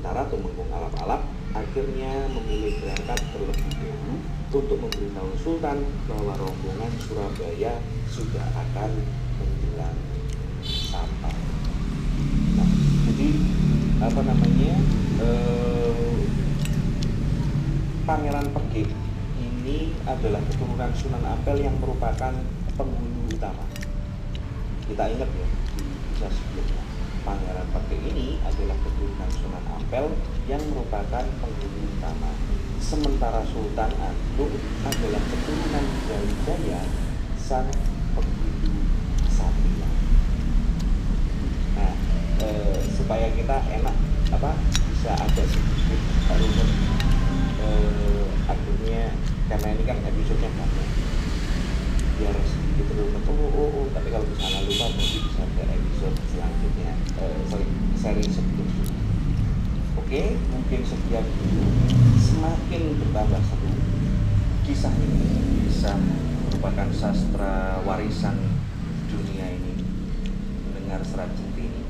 Mataram Tumenggung Alap-Alap akhirnya memilih berangkat terlebih dahulu untuk memberitahu Sultan bahwa rombongan Surabaya sudah akan menjelang sampai. Nah, jadi Pangeran Pekik ini adalah keturunan Sunan Ampel yang merupakan penghulu utama. Kita ingat ya di kisah sebelumnya, Pangeran Pekik ini adalah keturunan Sunan Ampel yang merupakan penghulu utama. Sementara Sultan Agung adalah keturunan Brawijaya, sang penghulu Satria. Nah, supaya kita enak bisa ada sedikit runut, akhirnya karena ini kan episode-nya banyak, biar sedikit runut. Tapi kalau misalnya lupa nanti bisa ada episode selanjutnya, seri sebelumnya. Oke, mungkin sekian dulu. Semakin bertambah seru kisah ini, bisa merupakan sastra warisan dunia ini, mendengar Serat Centini.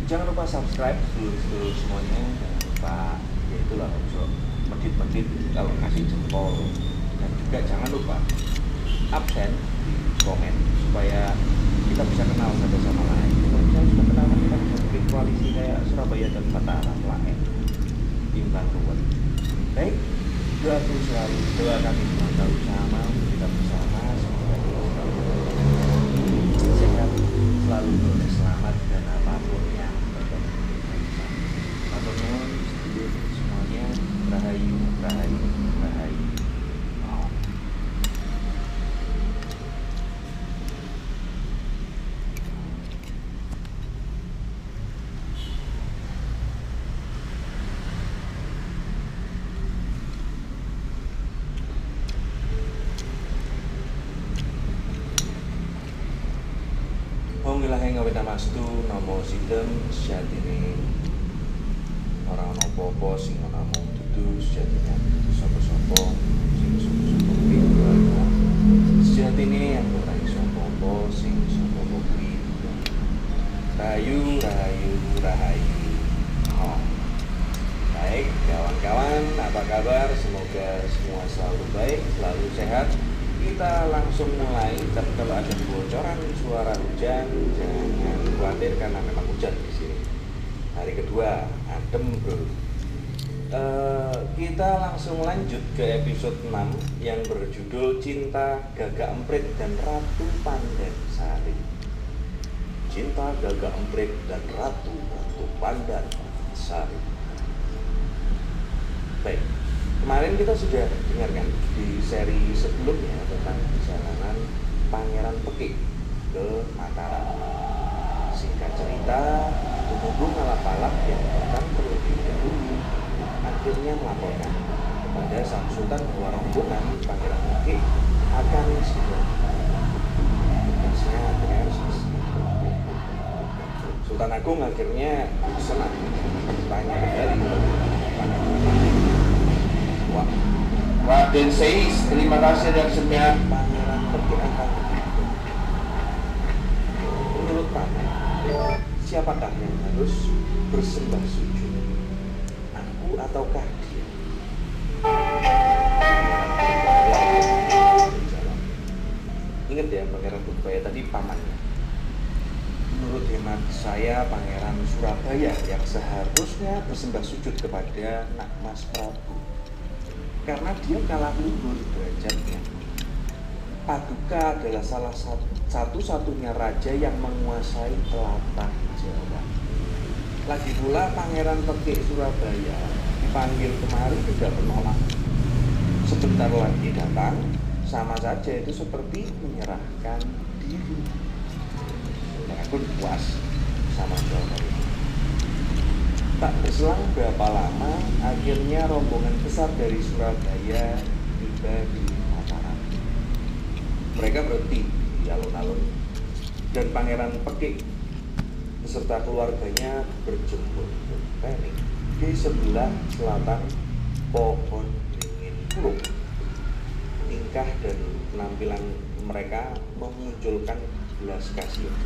Jangan lupa subscribe dulu semuanya, jangan lupa ya itulah untuk medit-medit kalau kasih jempol, dan juga jangan lupa absen di komen supaya kita bisa kenal satu sama lain. Kalau kita sudah kenal, kita bisa bikin koalisi kayak Surabaya dan Mataram lain timbang ruwet. Baik, doa kami selalu sama untuk kita bersama, semoga kita selalu sehat, selalu selamat dan apapun yang terjadi. Matur nuwun sedulur semuanya, rahayu, rahayu, rahayu. Ilahe ngawe namastu namo sidem sejatine ora ana apa-apa sing ana mung dudu sejatine dudu sapa-sapa sing sapa-sapa kuwi ora sejatine yang ora iso apa-apa sing sapa-sapa kuwi rahayu rahayu rahayu. Baik kawan-kawan, apa kabar? Semoga semua selalu baik, selalu sehat. Kita langsung mulai, tapi kalau ada bocoran suara hujan jangan khawatir karena memang hujan di sini. Hari kedua adem bro. Kita langsung lanjut ke episode 6 yang berjudul Cinta Gagak Emprit dan Ratu Pandansari. Cinta Gagak Emprit dan Ratu Pandansari. Baik, kemarin kita sudah dengarkan di seri sebelumnya tentang perjalanan Pangeran Pekik ke Mataram. Singkat cerita, Tumenggung Alap-Alap yang datang terlebih dahulu akhirnya melaporkan kepada Sang Sultan bahwa rombongan Pangeran Pekik akan segera. Tugasnya akhirnya harus Sultan Agung akhirnya senang bertanya kembali Pangeran Pekik. Raden Seis, terima kasih dan semuanya. Pangeran Pekik akan menurut paman, siapakah yang harus bersembah sujud? Aku ataukah dia? Ingat ya Pangeran Purbaya tadi pamannya. Menurut hemat saya Pangeran Surabaya yang seharusnya bersembah sujud kepada Nak Mas Prabu, karena dia kalah luhur derajatnya. Paduka adalah salah satu-satunya raja yang menguasai tlatah Jawa. Lagi pula Pangeran Pekik Surabaya dipanggil kemari tidak menolak. Sebentar lagi datang, sama saja itu seperti menyerahkan diri. Aku puas sama jawaban. Tak berselang berapa lama, akhirnya rombongan besar dari Surabaya tiba di Mataram. Mereka berhenti di alun-alun, dan Pangeran Pekik beserta keluarganya berjemur teknik di sebelah selatan pohon beringin purung. Tingkah dan penampilan mereka memunculkan belas kasihan.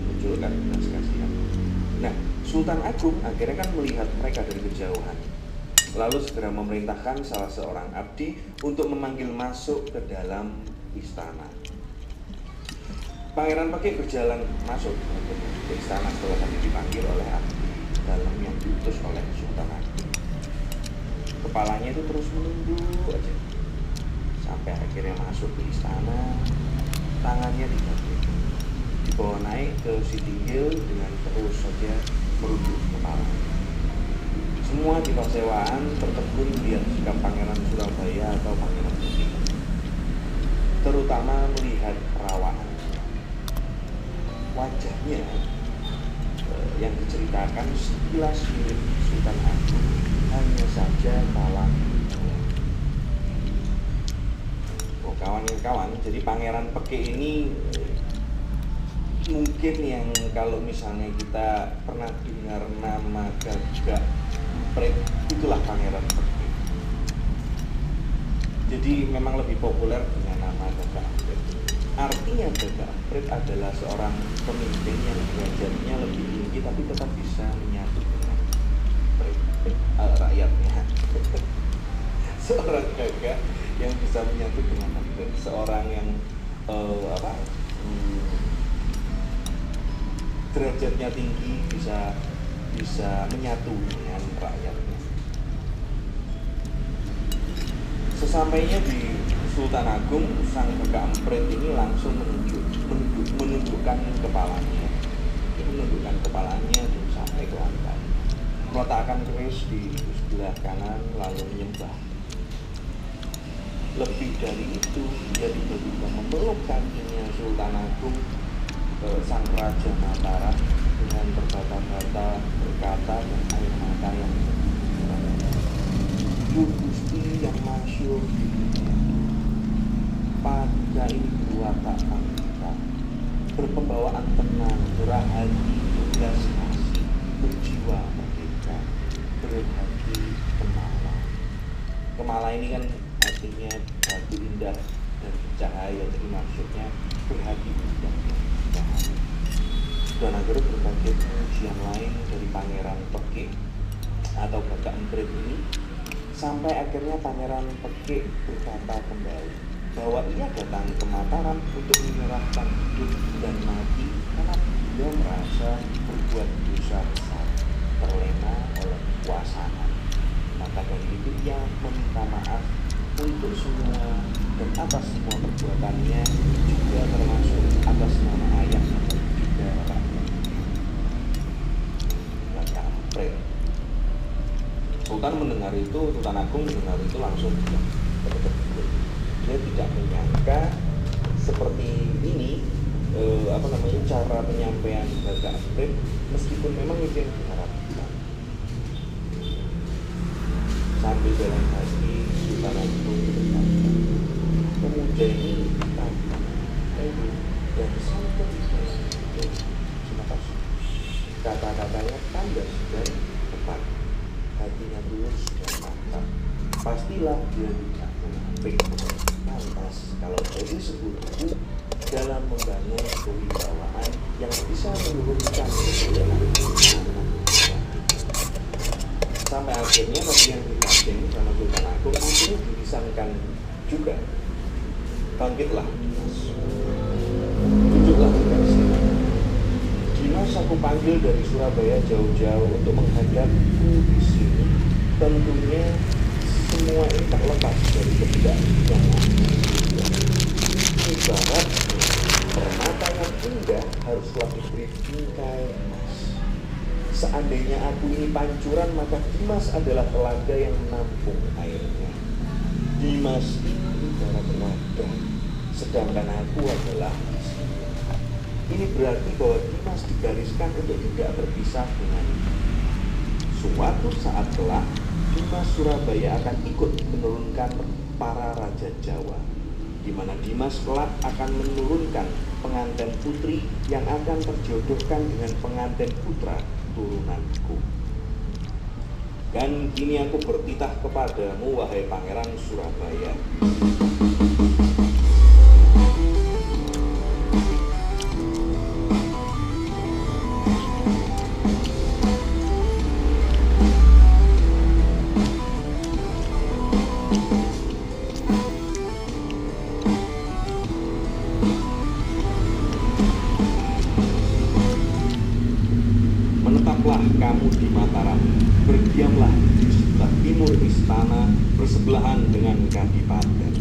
Munculkan belas kasihan. Sultan Agung akhirnya kan melihat mereka dari kejauhan, lalu segera memerintahkan salah seorang abdi untuk memanggil masuk ke dalam istana. Pangeran Pekik berjalan masuk ke istana setelah tadi dipanggil oleh abdi dalam yang diutus oleh Sultan Agung. Kepalanya itu terus menunduk aja sampai akhirnya masuk ke istana. Tangannya dibawa naik ke Sitinggil dengan terus saja merunduk kepala. Semua di Pasewaan tertegun melihat sikap Pangeran Surabaya atau Pangeran Pekik, terutama melihat perawakan wajahnya yang diceritakan sekilas mirip Sultan Agung, hanya saja kalah. Kawan-kawan, jadi Pangeran Pekik ini mungkin yang kalau misalnya kita pernah dengar nama Gagak Emprit, itulah Pangeran Pekik. Jadi memang lebih populer dengan nama Gagak Emprit. Artinya Gagak Emprit adalah seorang pemimpin yang derajatnya lebih tinggi tapi tetap bisa menyatu dengan rakyatnya. Seorang gagak yang bisa menyatu dengan Emprit, seorang yang derajatnya tinggi, bisa menyatu dengan rakyatnya. Sesampainya di Sultan Agung, sang Gagak Emprit ini langsung menundukkan kepalanya, dan sampai ke lantai, meletakkan keris di sebelah kanan lalu menyembah. Lebih dari itu, dia tiba-tiba memeluk kakinya Sultan Agung, sang Raja Mataram, dengan berbata-bata berkata dan air mata yang Gusti yang masyhur di dunia. Paduka ini berwatak kita, berpembawaan tenang, murah hati, belas kasih, berjiwa merdeka, berhati kemala. Kemala ini kan artinya batu indah dan cahaya, jadi maksudnya berhati indah dan cahaya. Dan akhirnya berbagai pujian lain dari Pangeran Pekik atau Gagak Emprit ini, sampai akhirnya Pangeran Pekik berkata kembali bahwa ia datang ke Mataram untuk menyerahkan hidup dan mati karena dia merasa berbuat dosa besar, terlena oleh kekuasaan. Maka dari itu ia meminta maaf untuk semua dan atas semua perbuatannya, juga termasuk atas nama ayahnya dan juga rakyat. Gagak Emprit. Sultan mendengar itu, Sultan Agung mendengar itu langsung terkejut. Dia tidak menyangka seperti ini cara penyampaian Gagak Emprit, meskipun memang itu yang diharapkan. Sambil jalan kaki Sultan Agung berkata, pemuda ini tampak dan sangat terima kasih. Kata-katanya tandas dan tepat, hatinya tulus dan mantap. Pastilah dia tidak menampik. Pantas kalau jadi sekutu dalam membangun kewibawaan yang bisa menurunkan kemuliaan sampai akhirnya bagi yang dikasih sama Sultan Agung akhirnya dilisankan juga. Bangkitlah Dimas, duduklah dikasih. Dimas, aku panggil dari Surabaya jauh-jauh untuk menghadapku di sini. Tentunya semua ini tak lepas dari ketidakbijakan. Ibarat permata yang indah haruslah diberi bingkai emas. Seandainya aku ini pancuran, maka Dimas adalah telaga yang menampung airnya. Dimas ini ibarat wadah, sedangkan aku adalah isi. Ini berarti bahwa Dimas digariskan untuk tidak berpisah dengan suatu saat kelak. Dimas Surabaya akan ikut menurunkan para raja Jawa, di mana Dimas kelak akan menurunkan pengantin putri yang akan terjodohkan dengan pengantin putra turunanku. Dan kini aku bertitah kepadamu, wahai Pangeran Surabaya. kamu di Mataram, berdiamlah di sebelah timur istana bersebelahan dengan Kadipaten.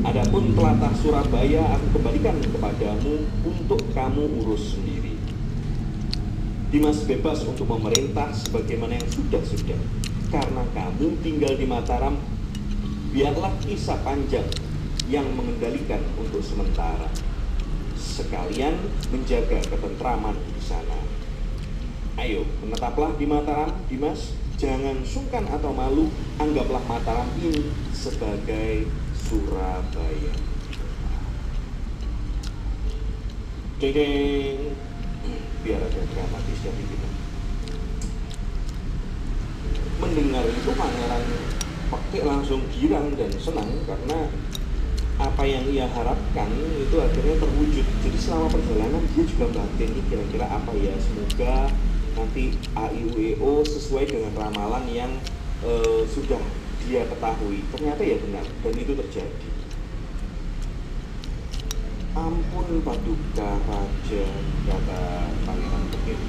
Adapun telatah Surabaya aku kembalikan kepadamu untuk kamu urus sendiri. Dimas bebas untuk memerintah sebagaimana yang sudah-sudah. Karena kamu tinggal di Mataram, biarlah kisah panjang yang mengendalikan untuk sementara. Sekalian menjaga ketentraman di sana. Ayo, menetaplah di Mataram, Dimas. Jangan sungkan atau malu, anggaplah Mataram ini sebagai Surabaya. Deng, biar ada dramatisnya dikit. Mendengar itu Pangeran Pekik langsung girang dan senang karena apa yang ia harapkan itu akhirnya terwujud. Jadi selama perjalanan dia juga merhatiin ini kira-kira apa ya, semoga nanti AIUEO sesuai dengan ramalan yang sudah dia ketahui. Ternyata ya benar, dan itu terjadi. Ampun Paduka Raja, kata Pangeran Pekik,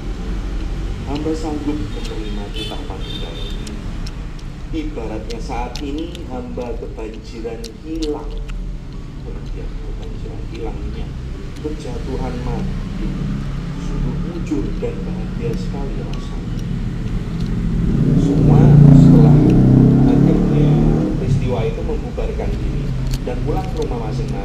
hamba sanggup menerima titah Paduka ini. Ibaratnya saat ini hamba kebanjiran hilang. Ya, kebanjiran hilangnya, berjatuhan mati, sungguh mujur dan bahagia sekali rasanya. Semua setelah akhirnya peristiwa itu membubarkan diri dan pulang ke rumah masing-masing.